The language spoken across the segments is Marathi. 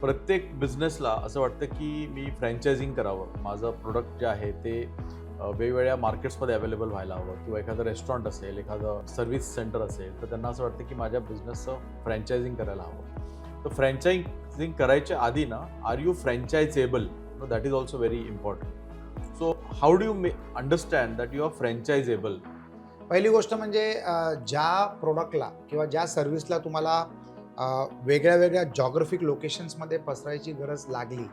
प्रत्येक बिझनेसला असं वाटतं की मी फ्रँचायझिंग करावं. माझं प्रोडक्ट जे आहे ते वेगवेगळ्या मार्केट्समध्ये अवेलेबल व्हायला हवं किंवा एखादं रेस्टॉरंट असेल, एखादं सर्व्हिस सेंटर असेल, तर त्यांना असं वाटतं की माझ्या बिझनेसचं फ्रँचायझिंग करायला हवं. तर फ्रँचायझिंग करायच्या आधी ना, are you franchisable? That is also very important. So how do you understand that you are franchisable? पहिली गोष्ट म्हणजे ज्या प्रॉडक्टला किंवा ज्या सर्व्हिसला तुम्हाला वेगळ्या वेगळ्या जॉग्राफिक लोकेशन्समध्ये पसरायची गरज लागली,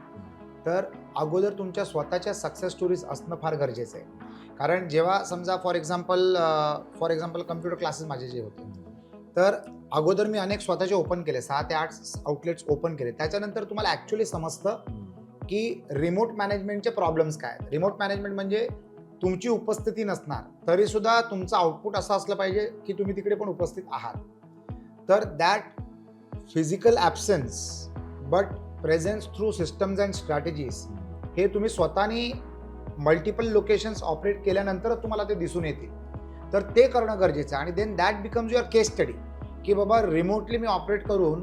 तर अगोदर तुमच्या स्वतःच्या सक्सेस स्टोरीज असणं फार गरजेचं आहे. कारण जेव्हा समजा फॉर एक्झाम्पल कम्प्युटर क्लासेस माझे जे होते, तर अगोदर मी अनेक स्वतःचे ओपन केले, 6 ते 8 आउटलेट्स ओपन केले. त्याच्यानंतर तुम्हाला ॲक्च्युअली समजतं की रिमोट मॅनेजमेंटचे प्रॉब्लेम्स काय आहेत. रिमोट मॅनेजमेंट म्हणजे तुमची उपस्थिती नसणार तरीसुद्धा तुमचं आउटपुट असं असलं पाहिजे की तुम्ही तिकडे पण उपस्थित आहात. तर that physical absence but presence through systems and strategies हे तुम्ही स्वतःनी मल्टिपल लोकेशन्स ऑपरेट केल्यानंतरच तुम्हाला ते दिसून येतील. तर ते करणं गरजेचं आहे आणि then that becomes your case study की बाबा रिमोटली मी ऑपरेट करून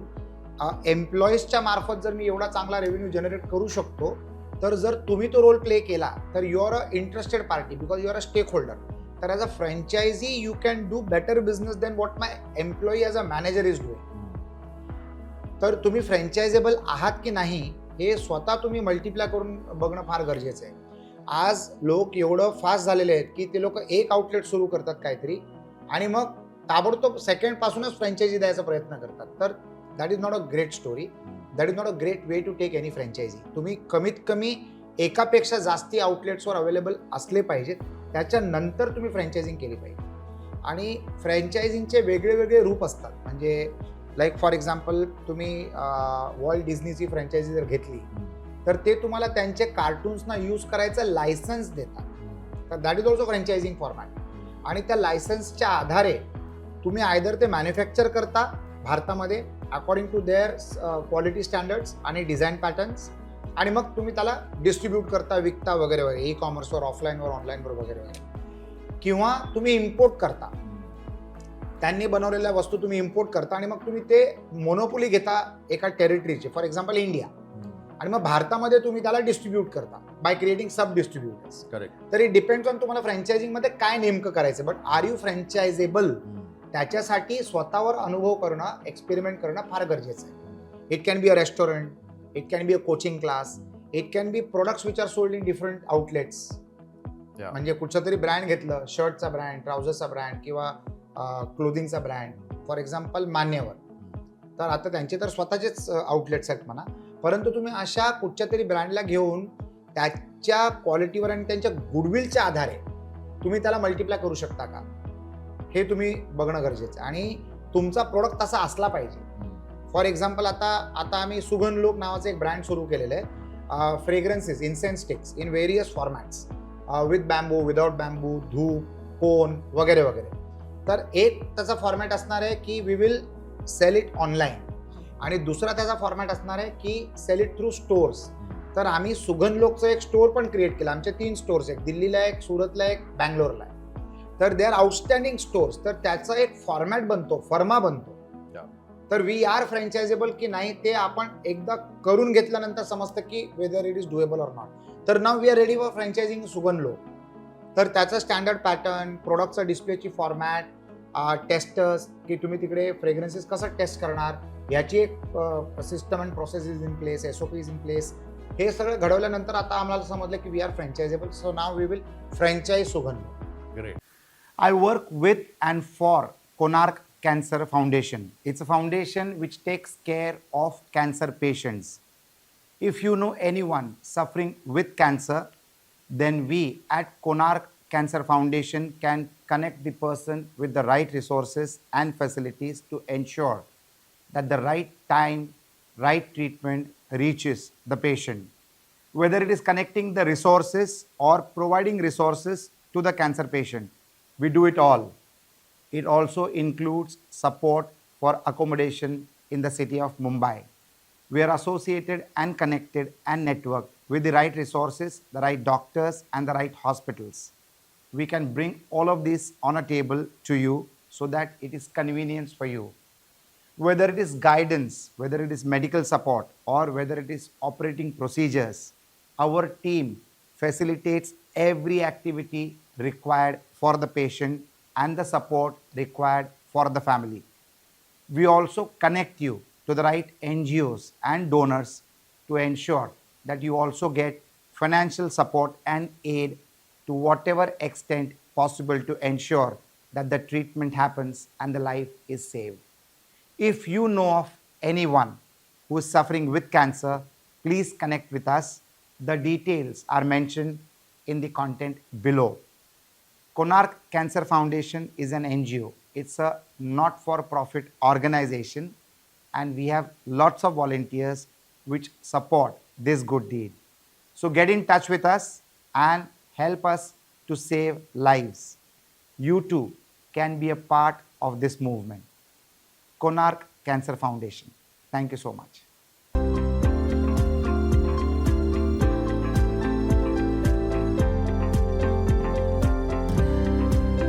एम्प्लॉईजच्या मार्फत जर मी एवढा चांगला रेव्हेन्यू जनरेट करू शकतो, तर जर तुम्ही तो रोल प्ले केला तर you are a interested party because you are a stakeholder. तर as a franchisee you can do better business than what my employee as a manager is doing. तर तुम्ही फ्रँचायझेबल आहात की नाही हे स्वतः तुम्ही मल्टिप्लाय करून बघणं फार गरजेचं आहे. आज लोक एवढं फास्ट झालेले आहेत की ते लोक एक आउटलेट सुरू करतात काहीतरी आणि मग ताबडतोब सेकंडपासूनच फ्रँचायझी द्यायचा प्रयत्न करतात. तर that is not a great story. That is not a great way to take any franchise. तुम्ही कमीत कमी एकापेक्षा जास्ती आउटलेट्सवर अवेलेबल असले पाहिजेत. त्याच्यानंतर तुम्ही फ्रँचायझिंग केली पाहिजे. आणि फ्रँचायझिंगचे वेगळे वेगळे रूप असतात. म्हणजे लाईक फॉर एक्झाम्पल तुम्ही वॉल्ट डिझनीची फ्रँचायझी जर घेतली, तर ते तुम्हाला त्यांचे कार्टून्सना यूज करायचं लायसन्स देतात. तर दॅट इज ऑल्सो फ्रँचायझिंग फॉर्मॅट. आणि त्या लायसन्सच्या आधारे तुम्ही आयदर ते मॅन्युफॅक्चर करता भारतामध्ये according to their quality standards आणि डिझाईन पॅटर्न्स आणि मग तुम्ही त्याला डिस्ट्रीब्यूट करता, विकता वगैरे वगैरे, ई कॉमर्सवर, ऑफलाईनवर, ऑनलाईनवर वगैरे वगैरे. किंवा तुम्ही इम्पोर्ट करता, त्यांनी बनवलेल्या वस्तू तुम्ही इम्पोर्ट करता आणि मग तुम्ही ते मोनोपोली घेता एका टेरिटरीचे, फॉर एक्झाम्पल इंडिया, आणि मग भारतामध्ये तुम्ही त्याला डिस्ट्रीब्यूट करता by creating sub distributors. Correct. तर इट डिपेंड्स ऑन तुम्हाला फ्रँचायझिंगमध्ये काय नेमकं करायचं. But are you franchisable? त्याच्यासाठी स्वतःवर अनुभव करणं, एक्सपेरिमेंट करणं फार गरजेचं आहे. It can be a restaurant, it can be a coaching class, it can be products which are sold in different outlets. म्हणजे कुठचं तरी ब्रँड घेतलं, शर्टचा ब्रँड, ट्राउझर्सचा ब्रँड किंवा क्लोदिंगचा ब्रँड, फॉर एक्झाम्पल मान्यवर. तर आता त्यांचे तर स्वतःचेच आउटलेट्स आहेत म्हणा, परंतु तुम्ही अशा कुठच्या तरी ब्रँडला घेऊन त्याच्या क्वालिटीवर आणि त्यांच्या गुडविलच्या आधारे तुम्ही त्याला मल्टिप्लाय करू शकता का, हे तुम्ही बघणं गरजेचं आहे. आणि तुमचा प्रोडक्ट तसा असला पाहिजे. फॉर एक्झाम्पल आता आम्ही सुगंध लोक नावाचं एक ब्रँड सुरू केलेलं आहे. Fragrances, incense sticks in various formats, with bamboo, without bamboo, धूप, कोन वगैरे वगैरे. तर एक त्याचा फॉर्मॅट असणार आहे की we will sell it online, आणि दुसरा त्याचा फॉर्मॅट असणार आहे की सेल इट थ्रू स्टोअर्स. तर आम्ही सुगंध लोकचं एक स्टोअर पण क्रिएट केलं. आमचे 3 स्टोअर्स आहेत, दिल्लीला एक, सुरतला एक, बँगलोरला आहे. तर दे आर आउटस्टँडिंग स्टोअर्स. तर त्याचा एक फॉर्मॅट बनतो, फर्मा बनतो. तर वी आर फ्रँचायझेबल की नाही ते आपण एकदा करून घेतल्यानंतर समजतं की whether it is doable or not. तर now we are ready for franchising Sugandh लोक. तर त्याचं स्टँडर्ड पॅटर्न, प्रोडक्टचं डिस्प्लेची फॉर्मॅट, टेस्टर्स की तुम्ही तिकडे फ्रेग्रन्सेस कसं टेस्ट करणार, याची एक system and process is in place, SOP is in place. हे सगळं घडवल्यानंतर आता आम्हाला समजलं की we are franchisable. So now we will franchise Sugandh. Great. I work with and for Konark Cancer Foundation. It's a foundation which takes care of cancer patients. If you know anyone suffering with cancer, then we at Konark Cancer Foundation can connect the person with the right resources and facilities to ensure that the right time, right treatment reaches the patient. Whether it is connecting the resources or providing resources to the cancer patient, we do it all. It also includes support for accommodation in the city of Mumbai. We are associated and connected and networked with the right resources, the right doctors, and the right hospitals. We can bring all of this on a table to you so that it is convenience for you. whether it is guidance, whether it is medical support, or whether it is operating procedures, our team facilitates every activity required for the patient and the support required for the family. We also connect you to the right NGOs and donors to ensure that you also get financial support and aid to whatever extent possible to ensure that the treatment happens and the life is saved. If you know of anyone who is suffering with cancer, please connect with us. The details are mentioned in the content below. Konark Cancer Foundation is an NGO. It's a not-for-profit organization, and we have lots of volunteers which support this good deed. So get in touch with us and help us to save lives. You too can be a part of this movement. Konark Cancer Foundation. Thank you so much.